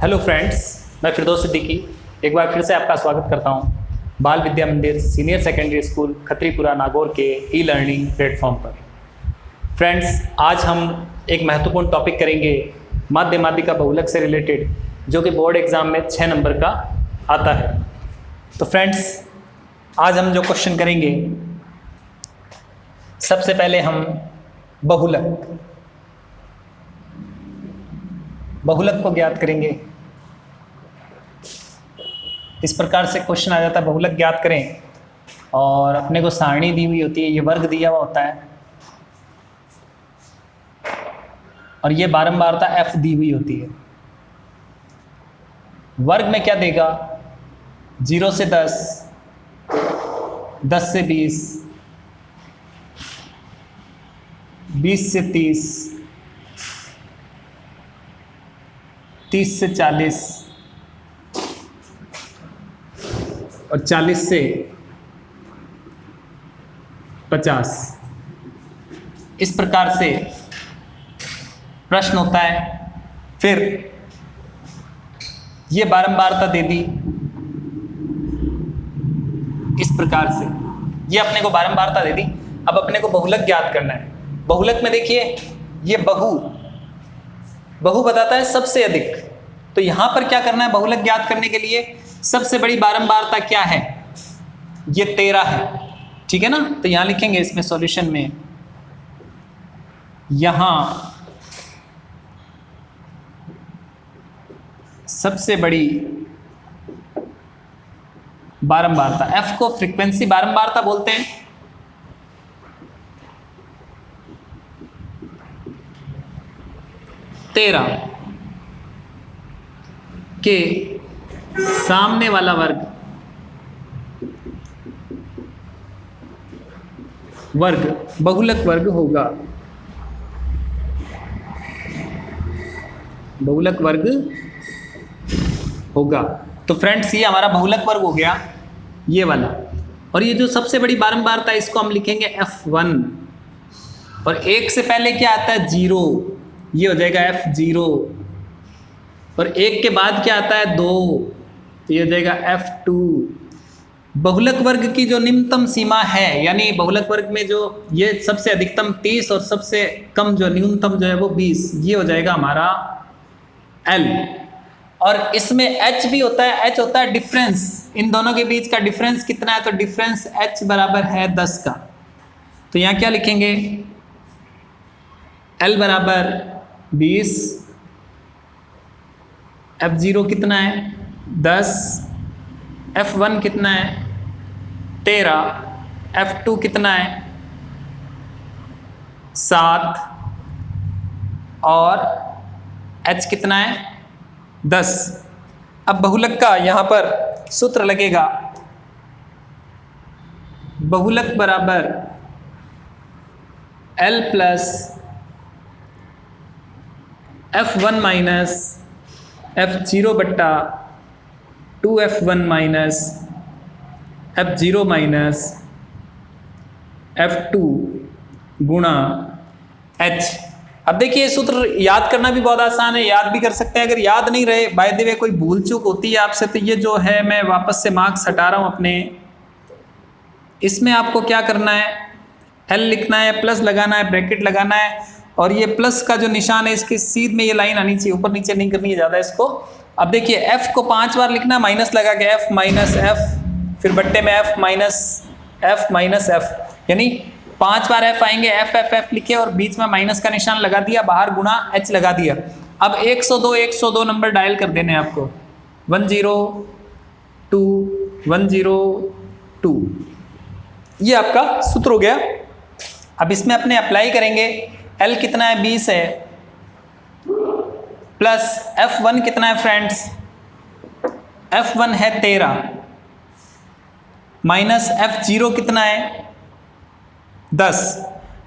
Hello friends, मैं फिरदौस सिद्दीकी एक बार फिर से आपका स्वागत करता हूं बाल विद्या मंदिर सीनियर सेकेंडरी स्कूल खत्रीपुरा नागौर के ई लर्निंग प्लेटफॉर्म पर। फ्रेंड्स, आज हम एक महत्वपूर्ण टॉपिक करेंगे माध्य माध्यिका बहुलक से रिलेटेड, जो कि बोर्ड एग्जाम में 6 नंबर का आता है। तो फ्रेंड्स, आज हम जो क्वेश्चन करेंगे, सबसे पहले हम बहुलक को ज्ञात करेंगे। इस प्रकार से क्वेश्चन आ जाता है, बहुलक ज्ञात करें, और अपने को सारणी दी हुई होती है, ये वर्ग दिया हुआ होता है, और ये बारंबारता f दी हुई होती है। वर्ग में क्या देगा? 0 से 10, 10 से 20, 20 से 30, 30 से 40 और 40 से 50। इस प्रकार से प्रश्न होता है। फिर ये बारंबारता दे दी इस प्रकार से, ये अपने को बारंबारता दे दी। अब अपने को बहुलक ज्ञात करना है। बहुलक में देखिए, ये बहु बताता है सबसे अधिक। तो यहां पर क्या करना है बहुलक ज्ञात करने के लिए? सबसे बड़ी बारंबारता क्या है? ये 13 है, ठीक है ना। तो यहां लिखेंगे इसमें सॉल्यूशन में, यहां सबसे बड़ी बारंबारता, f को फ्रीक्वेंसी बारंबारता बोलते हैं। तेरह के सामने वाला वर्ग बहुलक वर्ग होगा। बहुलक वर्ग होगा। तो फ्रेंड्स, ये हमारा बहुलक वर्ग हो गया, ये वाला। और ये जो सबसे बड़ी बारंबारता है, इसको हम लिखेंगे F1। और 1 से पहले क्या आता है? 0, ये हो जाएगा F0। और 1 के बाद क्या आता है? 2, तो ये हो जाएगा F2। बहुलक वर्ग की जो निम्नतम सीमा है, यानी बहुलक वर्ग में जो ये सबसे अधिकतम 30 और सबसे कम जो न्यूनतम जो है वो 20, ये हो जाएगा हमारा L। और इसमें H भी होता है। H होता है डिफरेंस, इन दोनों के बीच का डिफरेंस कितना है? तो डिफरेंस H बराबर है 10 का। तो यहाँ क्या लिखेंगे? L बराबर 20, F0 कितना है? 10, F1 कितना है? 13, F2 कितना है? 7, और H कितना है? 10। अब बहुलक का यहां पर सूत्र लगेगा, बहुलक बराबर L plus F1 minus F0 बट्टा 2F1 minus F0 minus F2 गुणा H। अब देखिए, सूत्र याद करना भी बहुत आसान है, याद भी कर सकते हैं। अगर याद नहीं रहे, बाय द वे कोई भूल चूक होती है आपसे, तो ये जो है मैं वापस से मार्क्स हटा रहा हूं अपने। इसमें आपको क्या करना है? L लिखना है, प्लस लगाना है, ब्रैकेट लगाना है, और ये प्लस का जो निशान है, इसके सीध में ये लाइन आनी चाहिए, ऊपर नीचे नहीं करनी है ज़्यादा इसको। अब देखिए, F को 5 बार लिखना है, माइनस लगा के F माइनस F, फिर बट्टे में F माइनस F, यानी 5 बार F आएंगे। F लिखे और बीच में माइनस का निशान लगा दिया, बाहर गुणा H लगा दिया। अब 102 नंबर डायल कर देने आपको, 102 102। ये आपका सूत्र हो गया। अब इसमें अपने अप्लाई करेंगे। L कितना है? 20 है, प्लस F1 कितना है फ्रेंड्स? F1 है 13, माइनस F0 कितना है? 10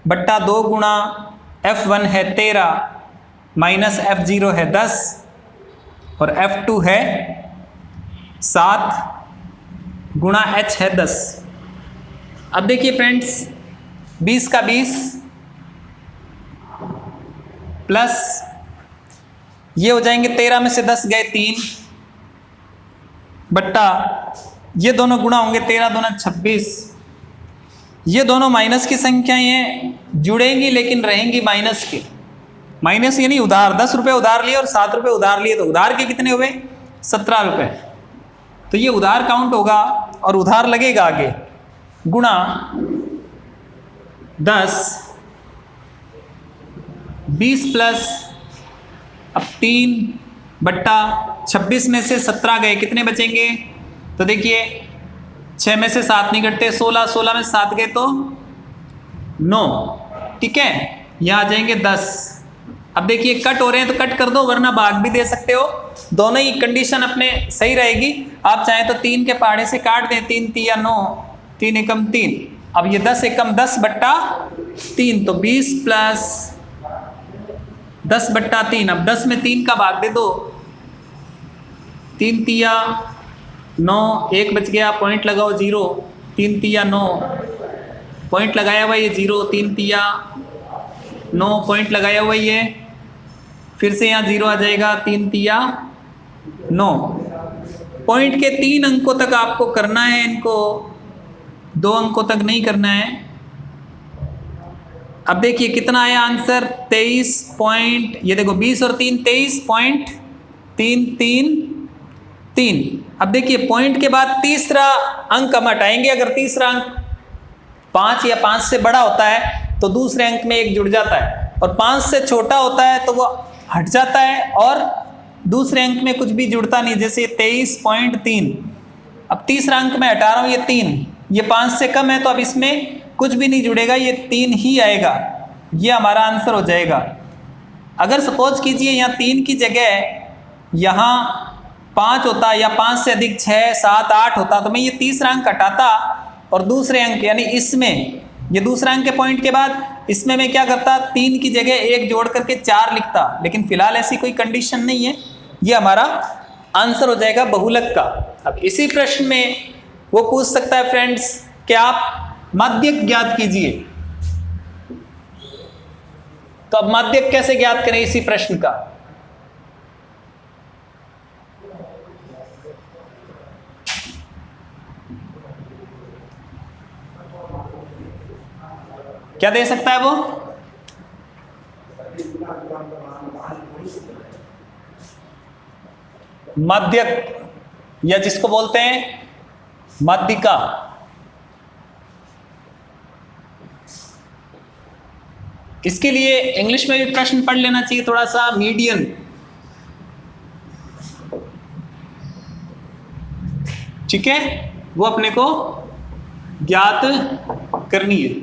बट्टा 2 गुणा F1 है 13 माइनस F0 है 10 और F2 है 7 गुणा H है 10। अब देखिए फ्रेंड्स, 20 का 20 प्लस ये हो जाएंगे 13 में से 10 गए 3 बट्टा ये दोनों गुणा होंगे 13 दूना 26। ये दोनों माइनस की संख्याएं हैं, जुड़ेंगी लेकिन रहेंगी माइनस की। माइनस यानी उधार, 10 रुपये उधार लिए और 7 रुपये उधार लिए, तो उधार के कितने हुए 17 रुपये। तो ये उधार काउंट होगा और उधार लगेगा आगे, गुणा 10 20 प्लस अब 3 बट्टा 26 में से 17 गए, कितने बचेंगे? तो देखिए 6 में से 7 नहीं कटते, 16, 16 में 7 गए तो 9, ठीक है। यहाँ आ जाएंगे 10। अब देखिए कट हो रहे हैं तो कट कर दो, वरना भाग भी दे सकते हो, दोनों ही कंडीशन अपने सही रहेगी। आप चाहें तो 3 के पहाड़े से काट दें, 3 3 9, 3 एकम 3। अब ये 10 एकम 10 बट्टा 3, तो 20 प्लस 10 बट्टा 3। अब 10 में 3 का भाग दे दो, 3 तिया 9, 1 बच गया, पॉइंट लगाओ 0, 3 तिया 9, पॉइंट लगाया हुआ ये 0, 3 तिया 9, पॉइंट लगाया हुआ ये, फिर से यहाँ 0 आ जाएगा, 3 तिया 9। पॉइंट के 3 अंकों तक आपको करना है, इनको 2 अंकों तक नहीं करना है। अब देखिए कितना आया आंसर, 23 पॉइंट, ये देखो 20 और 3 23.333। अब देखिए पॉइंट के बाद तीसरा अंक हम हटाएंगे। अगर तीसरा अंक 5 या 5 से बड़ा होता है तो दूसरे अंक में 1 जुड़ जाता है, और 5 से छोटा होता है तो वो हट जाता है और दूसरे अंक में कुछ भी जुड़ता नहीं, जैसे 23.3। अब तीसरा अंक मैं हटा रहा हूँ, ये 3, ये 5 से कम है तो अब इसमें कुछ भी नहीं जुड़ेगा, ये 3 ही आएगा, ये हमारा आंसर हो जाएगा। अगर सपोज कीजिए यहाँ 3 की जगह यहाँ 5 होता या 5 से अधिक 6 7 8 होता, तो मैं ये तीसरा अंक हटाता और दूसरे अंक यानी इसमें, ये दूसरा अंक के पॉइंट के बाद इसमें मैं क्या करता, 3 की जगह 1 जोड़ करके 4 लिखता। लेकिन फिलहाल ऐसी कोई कंडीशन नहीं है, ये हमारा आंसर हो जाएगा बहुलक का। अब इसी प्रश्न में वो पूछ सकता है फ्रेंड्स कि आप माध्यक ज्ञात कीजिए, तो अब माध्यक कैसे ज्ञात करें इसी प्रश्न का? क्या दे सकता है वो? माध्यक, या जिसको बोलते हैं माध्यिका। इसके लिए इंग्लिश में भी प्रश्न पढ़ लेना चाहिए थोड़ा सा, मीडियन। ठीक है, वो अपने को ज्ञात करनी है,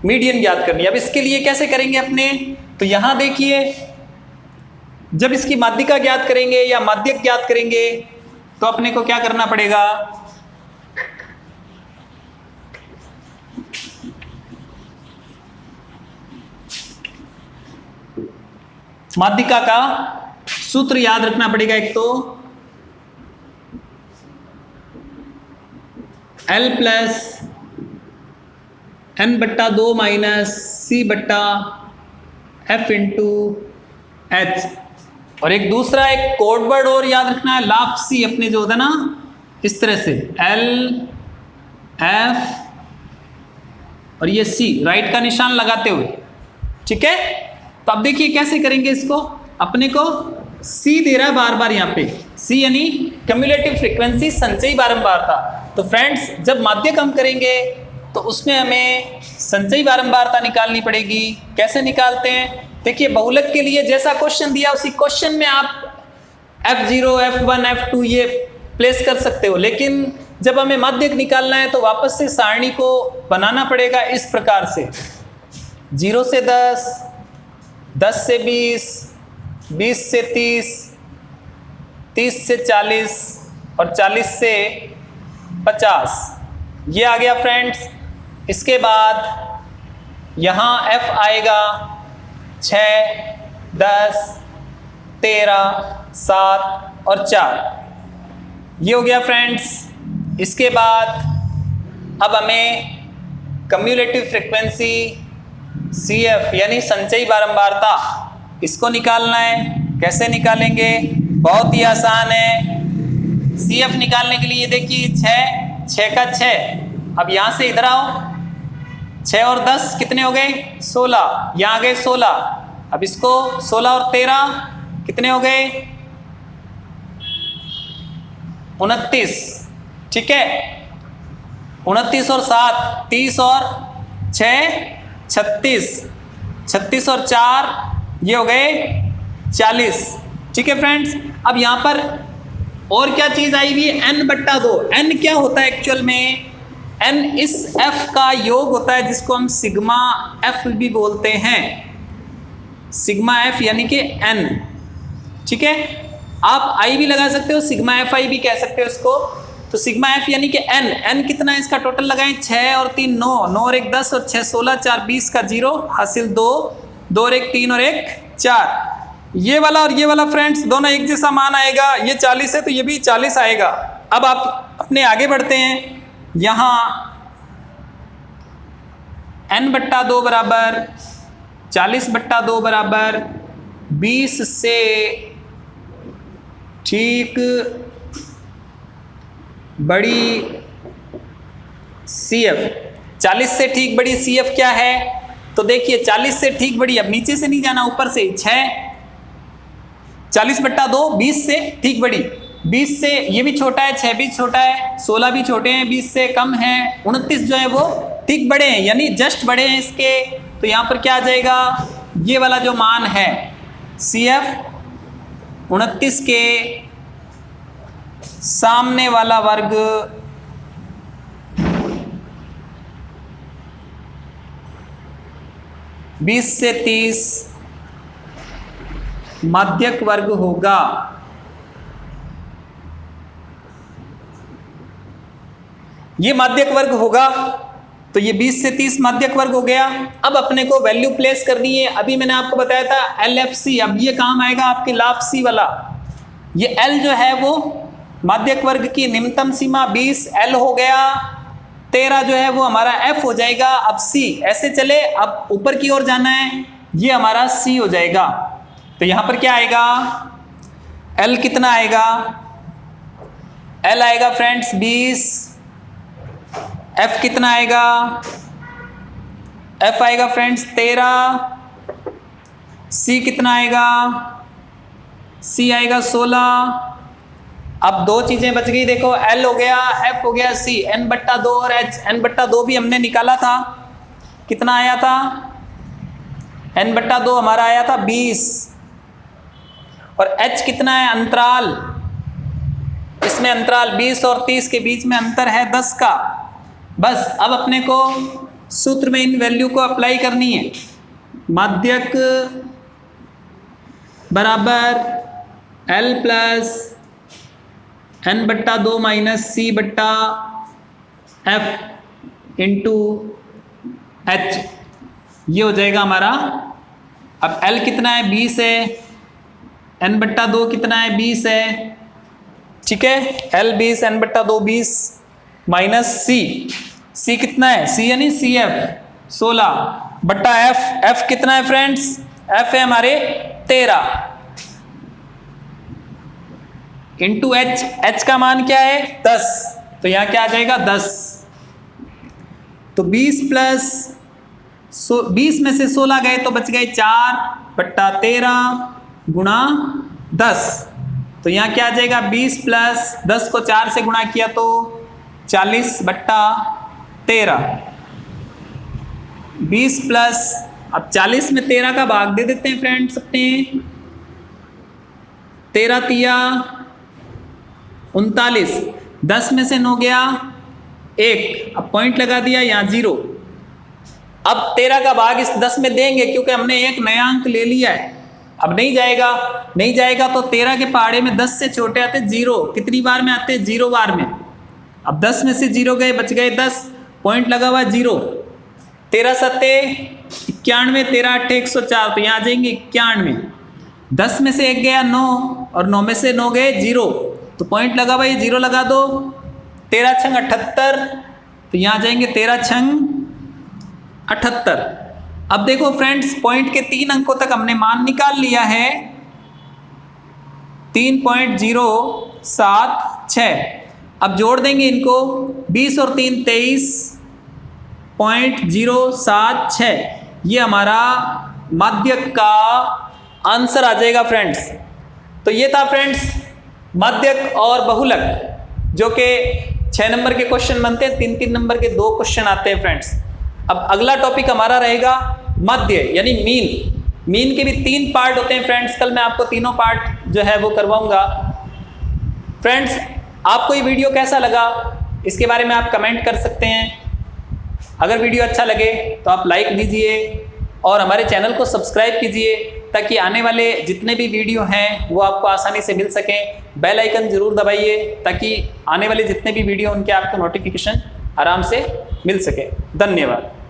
मीडियन ज्ञात करनी है। अब इसके लिए कैसे करेंगे अपने, तो यहां देखिए जब इसकी माध्यिका ज्ञात करेंगे या माध्यक ज्ञात करेंगे तो अपने को क्या करना पड़ेगा, माध्यिका का सूत्र याद रखना पड़ेगा। एक तो L प्लस n बट्टा 2 माइनस C बट्टा F इंटू H, और एक दूसरा एक कोड वर्ड और याद रखना है, लाप्सी, अपने जो होता है ना इस तरह से L F और ये C, राइट का निशान लगाते हुए। ठीक है, तो अब देखिए कैसे करेंगे इसको। अपने को C दे रहा है बार बार, यहाँ पे C यानी क्यूमुलेटिव फ्रीक्वेंसी, संचयी बारंबारता। तो फ्रेंड्स जब माध्यक हम करेंगे तो उसमें हमें संचयी बारंबारता निकालनी पड़ेगी। कैसे निकालते हैं, देखिए बहुलक के लिए जैसा क्वेश्चन दिया उसी क्वेश्चन में आप F0 F1 F2 ये प्लेस कर सकते हो, लेकिन जब हमें माध्यक निकालना है तो वापस से सारणी को बनाना पड़ेगा इस प्रकार से, 0 से 10, 10 से 20, 20 से 30, 30 से 40 और 40 से 50, ये आ गया फ्रेंड्स। इसके बाद यहाँ F आएगा 6, 10, 13, 7 और 4, ये हो गया फ्रेंड्स। इसके बाद अब हमें क्यूमुलेटिव फ्रीक्वेंसी CF यानी संचयी बारंबारता, इसको निकालना है। कैसे निकालेंगे? बहुत ही आसान है। CF निकालने के लिए देखिए 6 का 6, अब यहां से इधर आओ, 6 और 10 कितने हो गए? 16, यहाँ आ गए 16। अब इसको 16 और 13 कितने हो गए? 29, ठीक है। 29 और 7 30 और 6 36, 36 और 4 ये हो गए 40, ठीक है फ्रेंड्स। अब यहाँ पर और क्या चीज़ आई हुई है? n/2। n क्या होता है एक्चुअल में? n इस f का योग होता है जिसको हम सिग्मा f भी बोलते हैं। सिग्मा f यानी कि n, ठीक है। आप i भी लगा सकते हो, सिग्मा fi भी कह सकते हो इसको। तो सिग्मा f यानी कि n कितना है इसका? टोटल लगाएं 6 और 3 9, 9 और 1 10 और 6 16, 4 20 का 0 हासिल 2, 2 और 1 3 और 1 4। ये वाला और ये वाला फ्रेंड्स दोनों एक जैसा मान आएगा। ये 40 है तो ये भी 40 आएगा। अब आप अपने आगे बढ़ते हैं। यहाँ n/2 बराबर 40/2 बराबर 20 से ठीक बड़ी CF। 40 से ठीक बड़ी CF क्या है? तो देखिए 40 से ठीक बड़ी, अब नीचे से नहीं जाना, ऊपर से 6, 40/2 20 से ठीक बड़ी। 20 से ये भी छोटा है, 6 भी छोटा है, 16 भी छोटे हैं, 20 से कम है, 29 जो है वो ठीक बड़े हैं, यानी जस्ट बड़े हैं इसके। तो यहाँ पर क्या आ जाएगा? ये वाला जो मान है CF 29 के सामने वाला वर्ग बीस से 30 माध्यक वर्ग होगा। ये माध्यक वर्ग होगा तो ये 20 से 30 माध्यक वर्ग हो गया। अब अपने को वैल्यू प्लेस करनी है। अभी मैंने आपको बताया था LFC, अब ये काम आएगा आपके लाभ C वाला। ये L जो है वो माध्यक वर्ग की निम्नतम सीमा 20 L हो गया, 13 जो है वो हमारा F हो जाएगा। अब C ऐसे चले, अब ऊपर की ओर जाना है, ये हमारा C हो जाएगा। तो यहां पर क्या आएगा? L कितना आएगा? L आएगा फ्रेंड्स 20, F कितना आएगा? F आएगा फ्रेंड्स 13, C कितना आएगा? C आएगा 16। अब दो चीजें बच गई, देखो L हो गया, F हो गया, C, n/2 और H। n/2 भी हमने निकाला था, कितना आया था? n/2 हमारा आया था 20, और H कितना है? अंतराल, इसमें अंतराल 20 और 30 के बीच में अंतर है 10 का। बस अब अपने को सूत्र में इन वैल्यू को अप्लाई करनी है। माध्यक बराबर L plus n/2 minus C/F into H, ये हो जाएगा हमारा। अब L कितना है? 20 है, n/2 कितना है? 20 है, ठीक है। L 20, n/2 20 माइनस C कितना है? C यानी CF 16/F। F कितना है फ्रेंड्स? F है हमारे 13 इंटू H का मान क्या है? 10। तो यहाँ क्या आ जाएगा? 10। तो 20 प्लस 20 में से 16 गए तो बच गए 4/13 गुणा 10। तो यहाँ क्या आ जाएगा? 20 प्लस 10 को 4 से गुणा किया तो 40/13। 20 प्लस, अब 40 में 13 का भाग दे देते हैं फ्रेंड्स अपने। 13 तिया 39, 10 में से 9 गया 1, अब पॉइंट लगा दिया यहाँ 0। अब 13 का भाग इस 10 में देंगे क्योंकि हमने एक नया अंक ले लिया है। अब नहीं जाएगा तो 13 के पहाड़े में 10 से छोटे आते 0, कितनी बार में आते? 0 बार में। अब 10 में से 0 गए, बच गए 10, पॉइंट लगा हुआ 0। 13 सत्ते 91, 13 8 104, तो यहाँ आ जाएंगे 91। 10 में से 1 गया 9, और 9 में से 9 गए 0, तो पॉइंट लगा हुआ, ये 0 लगा दो। 13 छंग 78, तो यहाँ आ जाएंगे 13 छंग 78। अब देखो फ्रेंड्स, पॉइंट के 3 अंकों तक हमने मान निकाल लिया है। 3.076। अब जोड़ देंगे इनको, 20 और 3 23.076, ये हमारा माध्यक का आंसर आ जाएगा फ्रेंड्स। तो ये था फ्रेंड्स माध्यक और बहुलक, जो कि 6 नंबर के क्वेश्चन बनते हैं, 3-3 नंबर के 2 क्वेश्चन आते हैं फ्रेंड्स। अब अगला टॉपिक हमारा रहेगा मध्य यानी मीन। मीन के भी 3 पार्ट होते हैं फ्रेंड्स, कल मैं आपको तीनों पार्ट जो है वो करवाऊंगा। फ्रेंड्स आपको ये वीडियो कैसा लगा इसके बारे में आप कमेंट कर सकते हैं। अगर वीडियो अच्छा लगे तो आप लाइक दीजिए और हमारे चैनल को सब्सक्राइब कीजिए, ताकि आने वाले जितने भी वीडियो हैं वो आपको आसानी से मिल सकें। बेल आइकन ज़रूर दबाइए ताकि आने वाले जितने भी वीडियो उनके आपको नोटिफिकेशन आराम से मिल सके। धन्यवाद।